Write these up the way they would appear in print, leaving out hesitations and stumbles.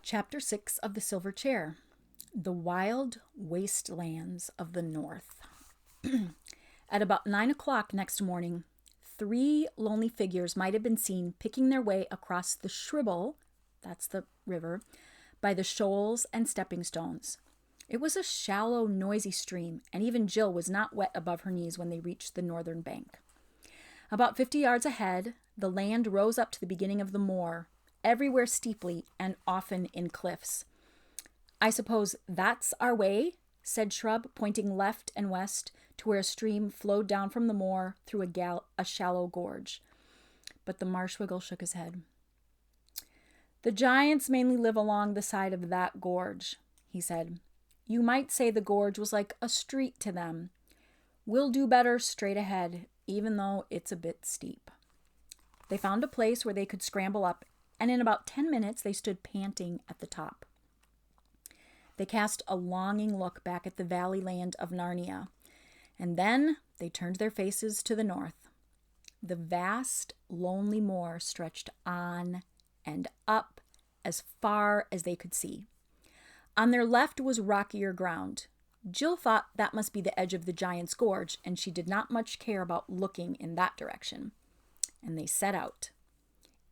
Chapter 6 of The Silver Chair, The Wild Wastelands of the North. At about 9 o'clock next morning, 3 lonely figures might have been seen picking their way across the Shribble, that's the river, by the shoals and stepping stones. It was a shallow, noisy stream, and even Jill was not wet above her knees when they reached the northern bank. About 50 yards ahead, the land rose up to the beginning of the moor, everywhere steeply and often in cliffs. "I suppose that's our way," said Shrub, pointing left and west to where a stream flowed down from the moor through a shallow gorge. But the Marshwiggle shook his head. "The giants mainly live along the side of that gorge," he said. "You might say the gorge was like a street to them. We'll do better straight ahead, even though it's a bit steep." They found a place where they could scramble up, and in about 10 minutes they stood panting at the top. They cast a longing look back at the valley land of Narnia, and then they turned their faces to the north. The vast, lonely moor stretched on and up as far as they could see. On their left was rockier ground. Jill thought that must be the edge of the Giant's Gorge, and she did not much care about looking in that direction. And they set out.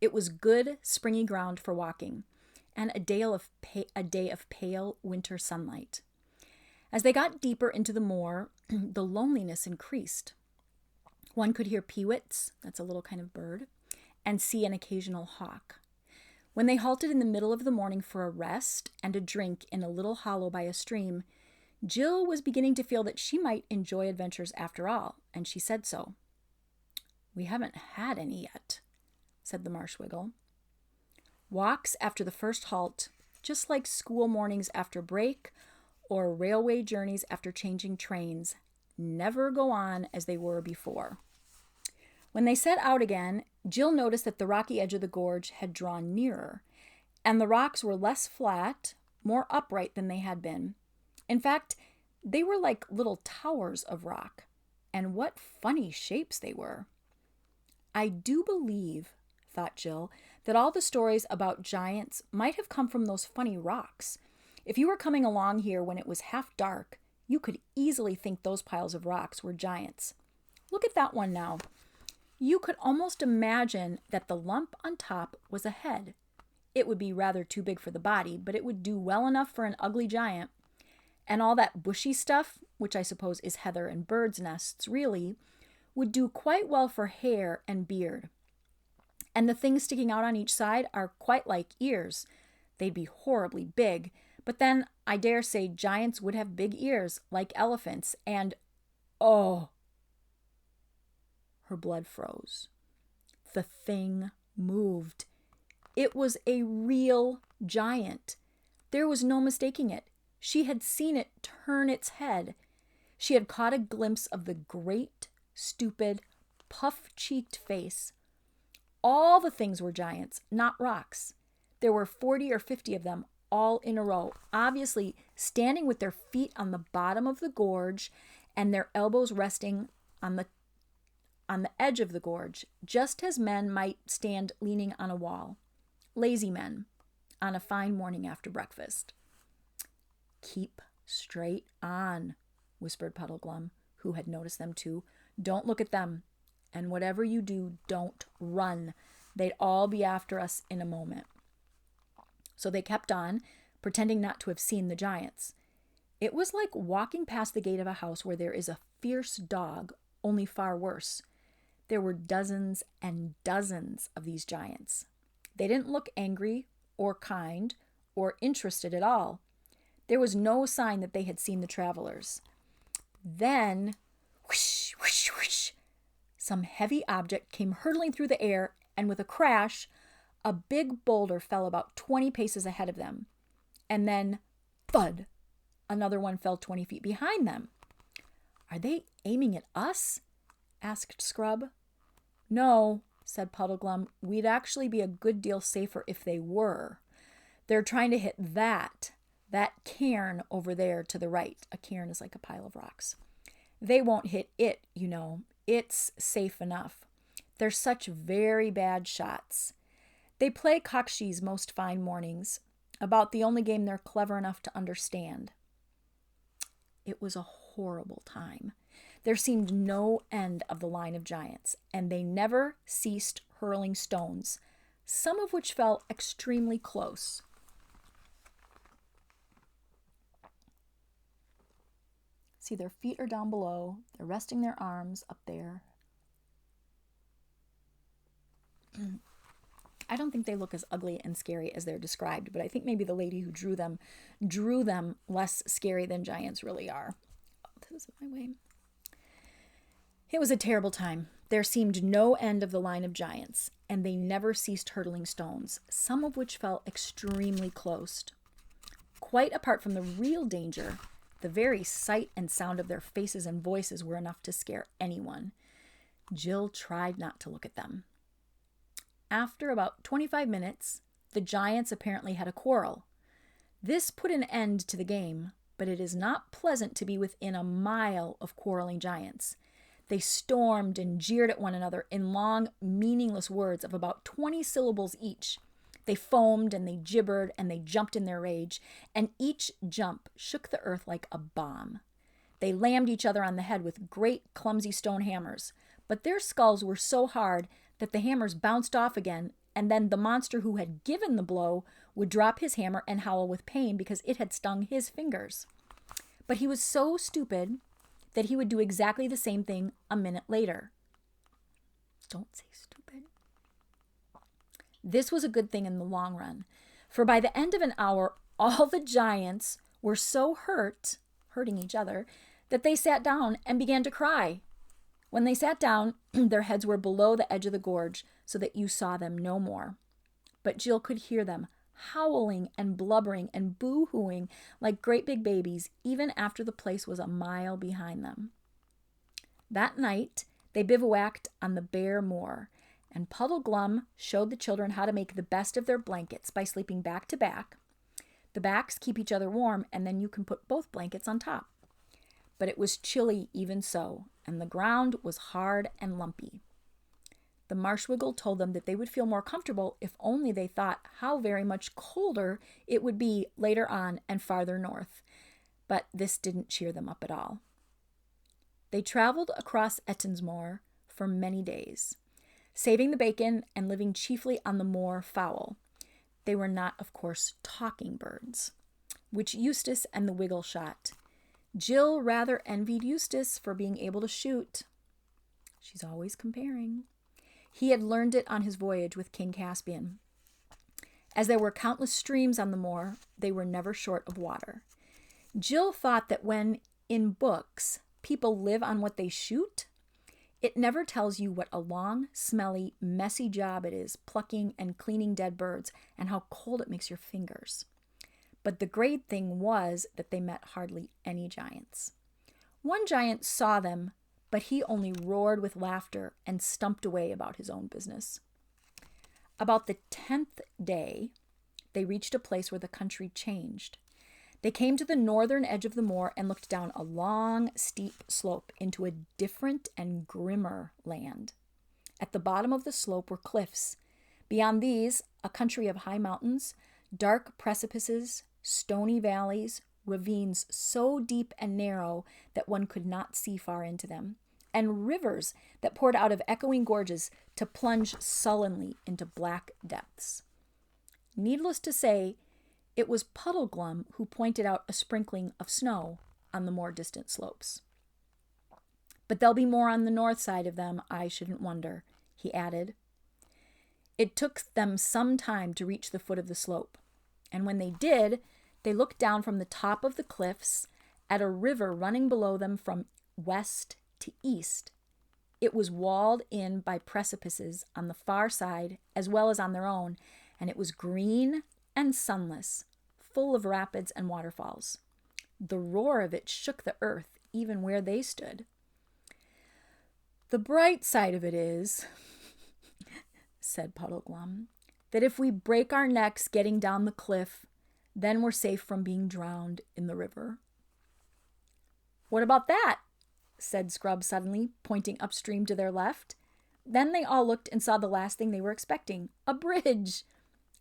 It was good, springy ground for walking, and a day of pale winter sunlight. As they got deeper into the moor, the loneliness increased. One could hear peewits, that's a little kind of bird, and see an occasional hawk. When they halted in the middle of the morning for a rest and a drink in a little hollow by a stream, Jill was beginning to feel that she might enjoy adventures after all, and she said so. "We haven't had any yet," said the Marshwiggle. Walks after the first halt, just like school mornings after break or railway journeys after changing trains, never go on as they were before. When they set out again, Jill noticed that the rocky edge of the gorge had drawn nearer, and the rocks were less flat, more upright than they had been. In fact, they were like little towers of rock, and what funny shapes they were. "I do believe," thought Jill, "that all the stories about giants might have come from those funny rocks. If you were coming along here when it was half dark, you could easily think those piles of rocks were giants. Look at that one now. You could almost imagine that the lump on top was a head. It would be rather too big for the body, but it would do well enough for an ugly giant. And all that bushy stuff, which I suppose is heather and birds' nests, really, would do quite well for hair and beard. And the things sticking out on each side are quite like ears. They'd be horribly big, but then I dare say giants would have big ears, like elephants, and oh!" Her blood froze. The thing moved. It was a real giant. There was no mistaking it. She had seen it turn its head. She had caught a glimpse of the great, stupid, puff-cheeked face. All the things were giants, not rocks. There were 40 or 50 of them, all in a row, obviously standing with their feet on the bottom of the gorge and their elbows resting on the edge of the gorge, just as men might stand leaning on a wall. Lazy men on a fine morning after breakfast. "Keep straight on," whispered Puddleglum, who had noticed them too. "Don't look at them. And whatever you do, don't run. They'd all be after us in a moment." So they kept on, pretending not to have seen the giants. It was like walking past the gate of a house where there is a fierce dog, only far worse. There were dozens and dozens of these giants. They didn't look angry or kind or interested at all. There was no sign that they had seen the travelers. Then, whoosh, whoosh, whoosh, some heavy object came hurtling through the air, and with a crash, a big boulder fell about 20 paces ahead of them. And then, thud, another one fell 20 feet behind them. "Are they aiming at us?" asked Scrub. "No," said Puddleglum. "We'd actually be a good deal safer if they were. They're trying to hit that cairn over there to the right." A cairn is like a pile of rocks. "They won't hit it, you know. It's safe enough. They're such very bad shots. They play cockshies most fine mornings. about the only game they're clever enough to understand. It was a horrible time. There seemed no end of the line of giants, and they never ceased hurling stones, some of which fell extremely close. See, their feet are down below. They're resting their arms up there. I don't think they look as ugly and scary as they're described, but I think maybe the lady who drew them less scary than giants really are. Oh, this is my way. It was a terrible time. There seemed no end of the line of giants, and they never ceased hurtling stones, some of which fell extremely close. Quite apart from the real danger, the very sight and sound of their faces and voices were enough to scare anyone. Jill tried not to look at them. After about 25 minutes, the giants apparently had a quarrel. This put an end to the game, but it is not pleasant to be within a mile of quarreling giants. They stormed and jeered at one another in long, meaningless words of about 20 syllables each. They foamed and they gibbered and they jumped in their rage, and each jump shook the earth like a bomb. They lammed each other on the head with great, clumsy stone hammers, but their skulls were so hard that the hammers bounced off again, and then the monster who had given the blow would drop his hammer and howl with pain because it had stung his fingers. But he was so stupid that he would do exactly the same thing a minute later. Don't say stupid. This was a good thing in the long run, for by the end of an hour, all the giants were so hurting each other, that they sat down and began to cry. When they sat down, their heads were below the edge of the gorge so that you saw them no more. But Jill could hear them howling and blubbering and boo-hooing like great big babies, even after the place was a mile behind them. That night, they bivouacked on the bare moor, and Puddleglum showed the children how to make the best of their blankets by sleeping back to back. The backs keep each other warm, and then you can put both blankets on top. But it was chilly even so, and the ground was hard and lumpy. The Marshwiggle told them that they would feel more comfortable if only they thought how very much colder it would be later on and farther north, but this didn't cheer them up at all. They traveled across Ettinsmoor for many days, saving the bacon and living chiefly on the moor fowl. They were not, of course, talking birds, which Eustace and the Wiggle shot. Jill rather envied Eustace for being able to shoot. She's always comparing. He had learned it on his voyage with King Caspian. As there were countless streams on the moor, they were never short of water. Jill thought that when, in books, people live on what they shoot, it never tells you what a long, smelly, messy job it is plucking and cleaning dead birds and how cold it makes your fingers. But the great thing was that they met hardly any giants. One giant saw them, but he only roared with laughter and stumped away about his own business. About the 10th day, they reached a place where the country changed. They came to the northern edge of the moor and looked down a long, steep slope into a different and grimmer land. At the bottom of the slope were cliffs. Beyond these, a country of high mountains, dark precipices, stony valleys, ravines so deep and narrow that one could not see far into them, and rivers that poured out of echoing gorges to plunge sullenly into black depths. Needless to say, it was Puddleglum who pointed out a sprinkling of snow on the more distant slopes. But there'll be more on the north side of them, I shouldn't wonder, he added. It took them some time to reach the foot of the slope, and when they did, they looked down from the top of the cliffs at a river running below them from west to east. It was walled in by precipices on the far side as well as on their own, and it was green and sunless, full of rapids and waterfalls. The roar of it shook the earth even where they stood. The bright side of it is, said Puddleglum, that if we break our necks getting down the cliff, then we're safe from being drowned in the river. What about that? Said Scrub suddenly, pointing upstream to their left. Then they all looked and saw the last thing they were expecting, a bridge.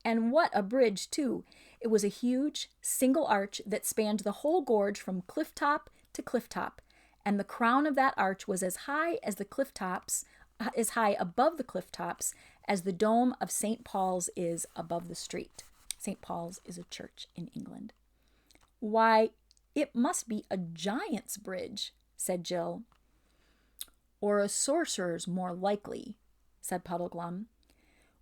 And what a bridge, too! It was a huge, single arch that spanned the whole gorge from cliff top to cliff top, and the crown of that arch was as high as the cliff tops, as high above the cliff tops as the dome of St. Paul's is above the street. St. Paul's is a church in England. Why, it must be a giant's bridge, said Jill. Or a sorcerer's, more likely, said Puddleglum.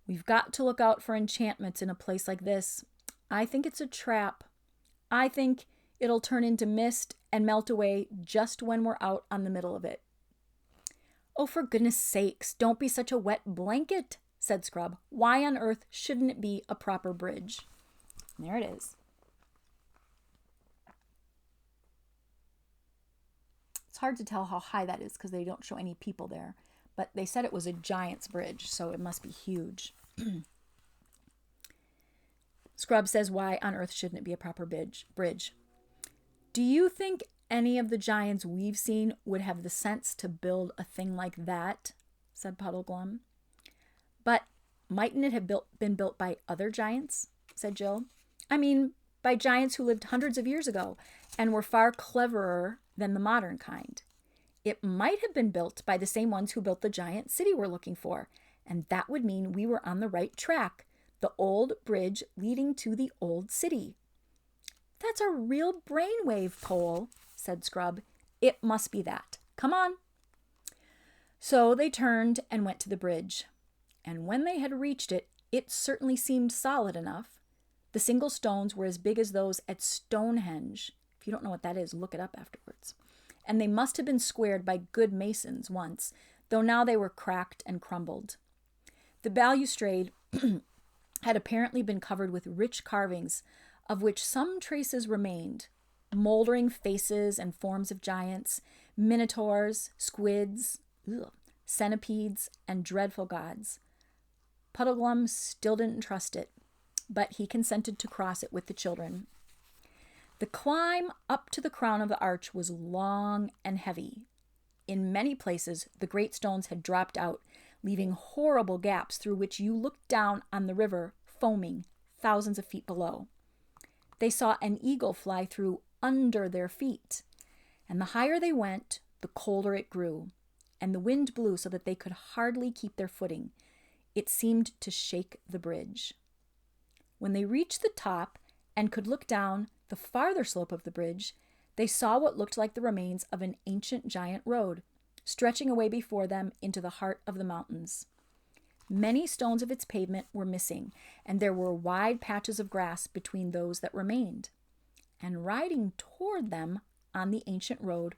We've got to look out for enchantments in a place like this. I think it's a trap. I think it'll turn into mist and melt away just when we're out on the middle of it. Oh, for goodness sakes, don't be such a wet blanket, said Scrub. Why on earth shouldn't it be a proper bridge? And there it is. It's hard to tell how high that is because they don't show any people there. But they said it was a giant's bridge, so it must be huge. Scrub says, why on earth shouldn't it be a proper bridge? Do you think any of the giants we've seen would have the sense to build a thing like that? Said Puddleglum. But mightn't it have been built by other giants? Said Jill. I mean, by giants who lived hundreds of years ago and were far cleverer than the modern kind. It might have been built by the same ones who built the giant city we're looking for, and that would mean we were on the right track, the old bridge leading to the old city. That's a real brainwave, Pole, said Scrub. It must be that. Come on. So they turned and went to the bridge, and when they had reached it, it certainly seemed solid enough. The single stones were as big as those at Stonehenge. If you don't know what that is, look it up afterwards. And they must have been squared by good masons once, though now they were cracked and crumbled. The balustrade had apparently been covered with rich carvings, of which some traces remained, moldering faces and forms of giants, minotaurs, squids, centipedes, and dreadful gods. Puddleglum still didn't trust it, but he consented to cross it with the children. The climb up to the crown of the arch was long and heavy. In many places, the great stones had dropped out, leaving horrible gaps through which you looked down on the river, foaming thousands of feet below. They saw an eagle fly through under their feet, and the higher they went, the colder it grew, and the wind blew so that they could hardly keep their footing. It seemed to shake the bridge. When they reached the top and could look down the farther slope of the bridge, they saw what looked like the remains of an ancient giant road, stretching away before them into the heart of the mountains. Many stones of its pavement were missing, and there were wide patches of grass between those that remained. And riding toward them on the ancient road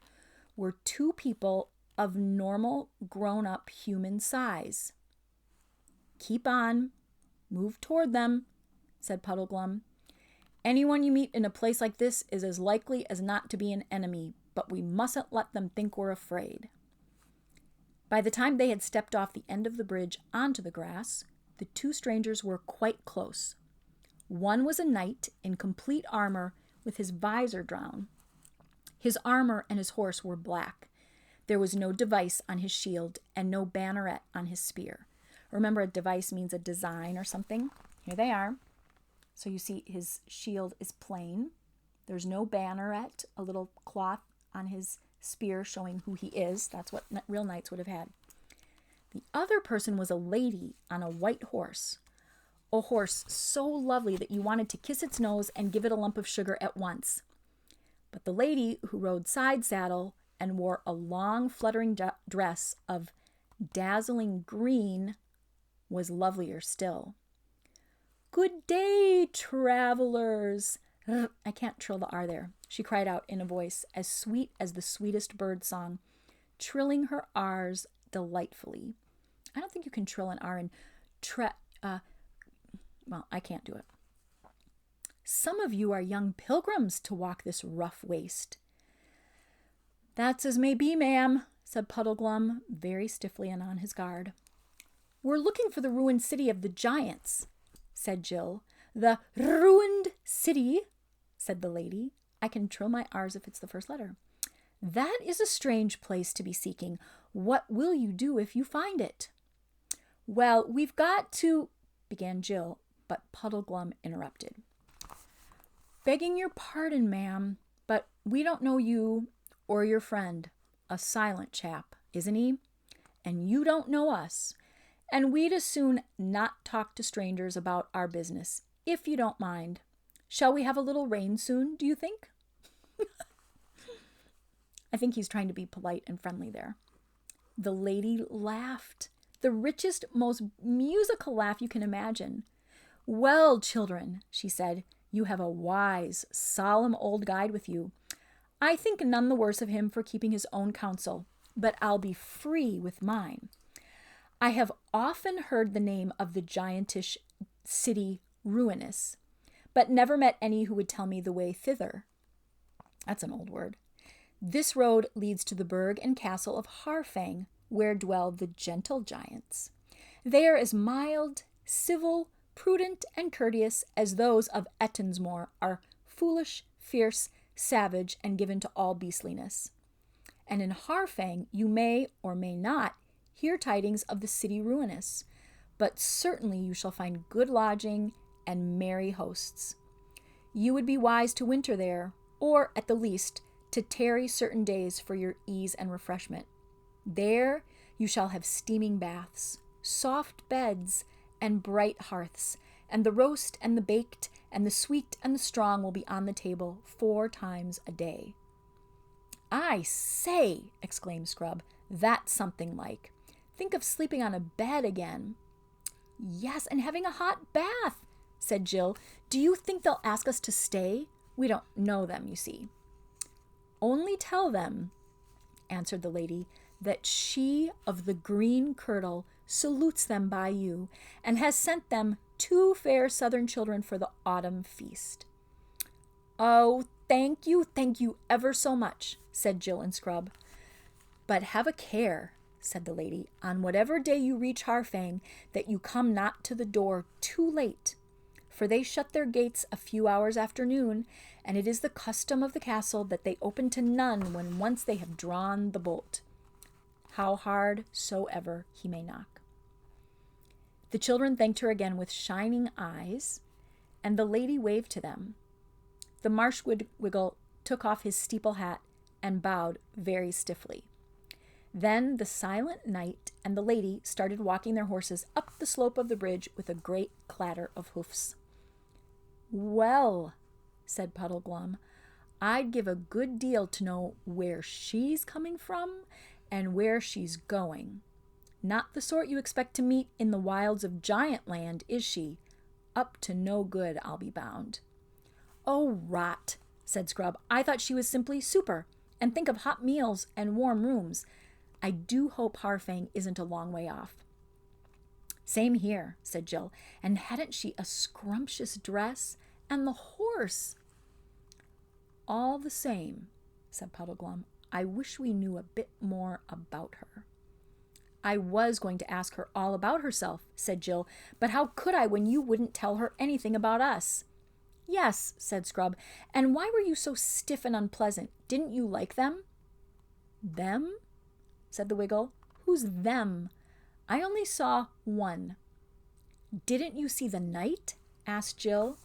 were two people of normal, grown-up human size. Keep on. Move toward them, said Puddleglum. Anyone you meet in a place like this is as likely as not to be an enemy, but we mustn't let them think we're afraid. By the time they had stepped off the end of the bridge onto the grass, the two strangers were quite close. One was a knight in complete armor with his visor down. His armor and his horse were black. There was no device on his shield and no banneret on his spear. Remember, a device means a design or something. Here they are. So you see his shield is plain. There's no banneret, a little cloth on his spear showing who he is. That's what real knights would have had. The other person was a lady on a white horse. A horse so lovely that you wanted to kiss its nose and give it a lump of sugar at once. But the lady, who rode side saddle and wore a long fluttering dress of dazzling green, was lovelier still. Good day, travelers. I can't trill the R there, she cried out in a voice as sweet as the sweetest bird song, trilling her R's delightfully. I don't think you can trill an R in well, I can't do it. Some of you are young pilgrims to walk this rough waste. That's as may be, ma'am, said Puddleglum, very stiffly and on his guard. We're looking for the ruined city of the giants, said Jill. The ruined city, said the lady. I can trill my R's if it's the first letter. That is a strange place to be seeking. What will you do if you find it? Well, we've got to, began Jill, but Puddleglum interrupted. Begging your pardon, ma'am, but we don't know you or your friend. A silent chap, isn't he? And you don't know us. And we'd as soon not talk to strangers about our business, if you don't mind. Shall we have a little rain soon, do you think? I think he's trying to be polite and friendly there. The lady laughed. The richest, most musical laugh you can imagine. Well, children, she said, you have a wise, solemn old guide with you. I think none the worse of him for keeping his own counsel, but I'll be free with mine. I have often heard the name of the giantish city Ruinous, but never met any who would tell me the way thither. That's an old word. This road leads to the burg and castle of Harfang, where dwell the gentle giants. They are as mild, civil, prudent, and courteous as those of Ettonsmore are foolish, fierce, savage, and given to all beastliness. And in Harfang you may or may not hear tidings of the city Ruinous, but certainly you shall find good lodging and merry hosts. You would be wise to winter there, or at the least to tarry certain days for your ease and refreshment. There you shall have steaming baths, soft beds, and bright hearths, and the roast and the baked and the sweet and the strong will be on the table 4 times a day. I say, exclaimed Scrub, that's something like. Think of sleeping on a bed again. Yes, and having a hot bath, said Jill. Do you think they'll ask us to stay? We don't know them, you see. Only tell them, answered the lady, that she of the green kirtle salutes them by you, and has sent them 2 fair southern children for the autumn feast. Oh, thank you ever so much, said Jill and Scrub. But have a care, said the lady, on whatever day you reach Harfang, that you come not to the door too late, for they shut their gates a few hours after noon, and it is the custom of the castle that they open to none when once they have drawn the bolt, how hard soever he may knock. The children thanked her again with shining eyes, and the lady waved to them. The marsh wiggle took off his steeple hat and bowed very stiffly. Then the silent knight and the lady started walking their horses up the slope of the bridge with a great clatter of hoofs. Well, said Puddleglum, I'd give a good deal to know where she's coming from and where she's going. Not the sort you expect to meet in the wilds of Giantland, is she? Up to no good, I'll be bound. Oh, rot, said Scrub. I thought she was simply super, and think of hot meals and warm rooms. I do hope Harfang isn't a long way off. Same here, said Jill. And hadn't she a scrumptious dress? And the horse? All the same, said Puddleglum, I wish we knew a bit more about her. I was going to ask her all about herself, said Jill, but how could I when you wouldn't tell her anything about us? Yes, said Scrub, and why were you so stiff and unpleasant? Didn't you like them? Them? Said the Wiggle. Who's them? I only saw one. Didn't you see the knight? Asked Jill.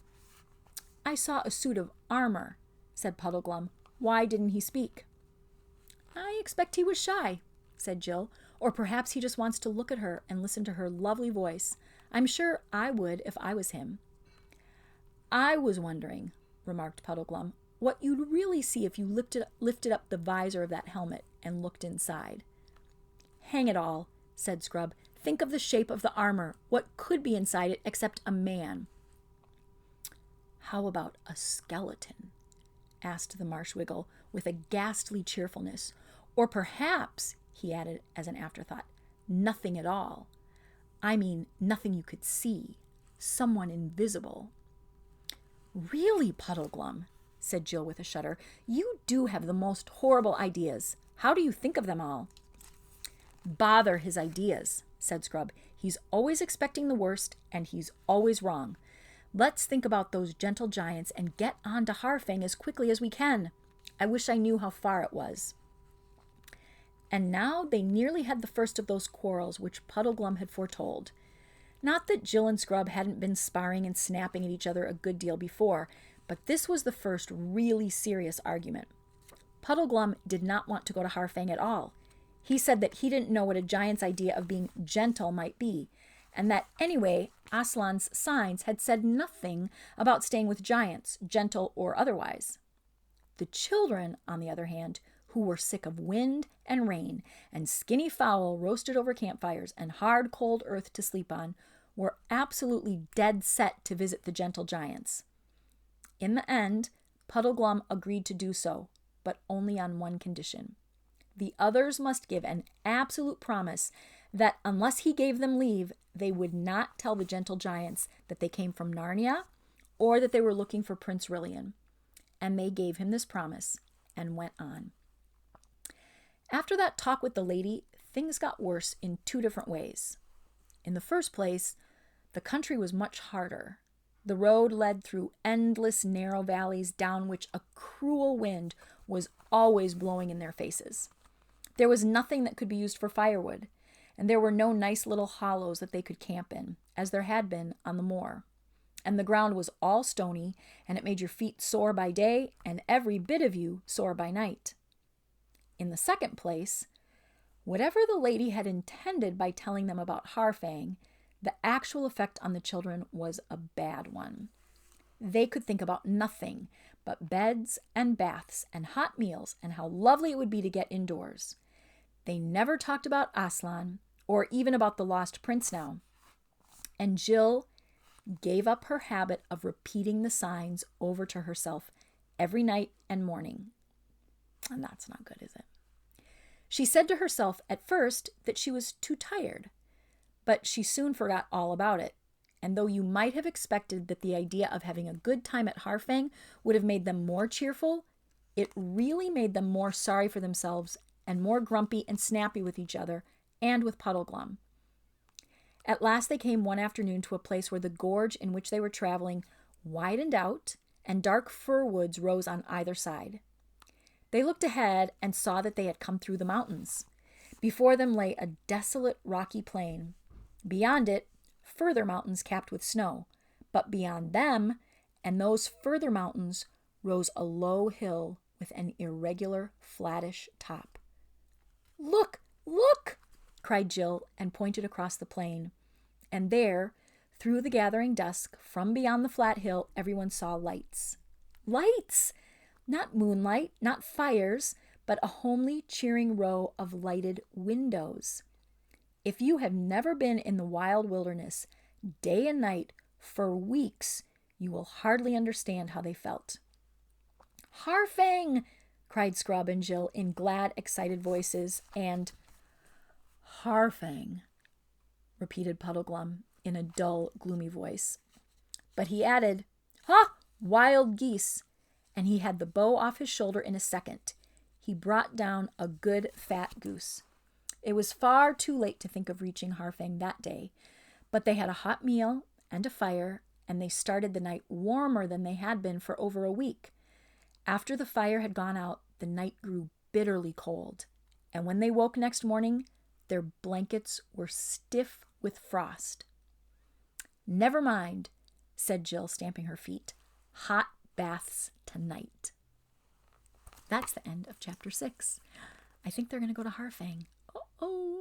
I saw a suit of armor, said Puddleglum. Why didn't he speak? I expect he was shy, said Jill, or perhaps he just wants to look at her and listen to her lovely voice. I'm sure I would if I was him. I was wondering, remarked Puddleglum, what you'd really see if you lifted up the visor of that helmet and looked inside. Hang it all, said Scrub. Think of the shape of the armor. What could be inside it except a man? How about a skeleton? Asked the Marsh Wiggle with a ghastly cheerfulness. Or perhaps, he added as an afterthought, nothing at all. I mean, nothing you could see. Someone invisible. Really, Puddleglum, said Jill with a shudder, you do have the most horrible ideas. How do you think of them all? Bother his ideas, said Scrub. He's always expecting the worst, and he's always wrong. Let's think about those gentle giants and get on to Harfang as quickly as we can. I wish I knew how far it was. And now they nearly had the first of those quarrels which Puddleglum had foretold. Not that Jill and Scrub hadn't been sparring and snapping at each other a good deal before, but this was the first really serious argument. Puddleglum did not want to go to Harfang at all. He said that he didn't know what a giant's idea of being gentle might be, and that anyway, Aslan's signs had said nothing about staying with giants, gentle or otherwise. The children, on the other hand, who were sick of wind and rain and skinny fowl roasted over campfires and hard, cold earth to sleep on, were absolutely dead set to visit the gentle giants. In the end, Puddleglum agreed to do so, but only on one condition. The others must give an absolute promise that unless he gave them leave, they would not tell the gentle giants that they came from Narnia or that they were looking for Prince Rilian. And they gave him this promise and went on. After that talk with the lady, things got worse in two different ways. In the first place, the country was much harder. The road led through endless narrow valleys down which a cruel wind was always blowing in their faces. There was nothing that could be used for firewood, and there were no nice little hollows that they could camp in, as there had been on the moor. And the ground was all stony, and it made your feet sore by day, and every bit of you sore by night. In the second place, whatever the lady had intended by telling them about Harfang, the actual effect on the children was a bad one. They could think about nothing but beds and baths and hot meals and how lovely it would be to get indoors. They never talked about Aslan or even about the lost prince now. And Jill gave up her habit of repeating the signs over to herself every night and morning. And that's not good, is it? She said to herself at first that she was too tired, but she soon forgot all about it. And though you might have expected that the idea of having a good time at Harfang would have made them more cheerful, it really made them more sorry for themselves and more grumpy and snappy with each other and with Puddleglum. At last they came one afternoon to a place where the gorge in which they were traveling widened out and dark fir woods rose on either side. They looked ahead and saw that they had come through the mountains. Before them lay a desolate rocky plain. Beyond it, further mountains capped with snow. But beyond them and those further mountains rose a low hill with an irregular, flattish top. "Look! Look!" cried Jill and pointed across the plain. And there, through the gathering dusk, from beyond the flat hill, everyone saw lights. Lights! Not moonlight, not fires, but a homely, cheering row of lighted windows. If you have never been in the wild wilderness, day and night, for weeks, you will hardly understand how they felt. "Harfang!" cried Scrub and Jill in glad, excited voices, and "Harfang," repeated Puddleglum in a dull, gloomy voice. But he added, "Ha! Wild geese!" And he had the bow off his shoulder in a second. He brought down a good fat goose. It was far too late to think of reaching Harfang that day, but they had a hot meal and a fire, and they started the night warmer than they had been for over a week. After the fire had gone out, the night grew bitterly cold, and when they woke next morning, their blankets were stiff with frost. "Never mind," said Jill, stamping her feet. "Hot baths tonight." That's the end of chapter 6. I think they're going to go to Harfang. Oh.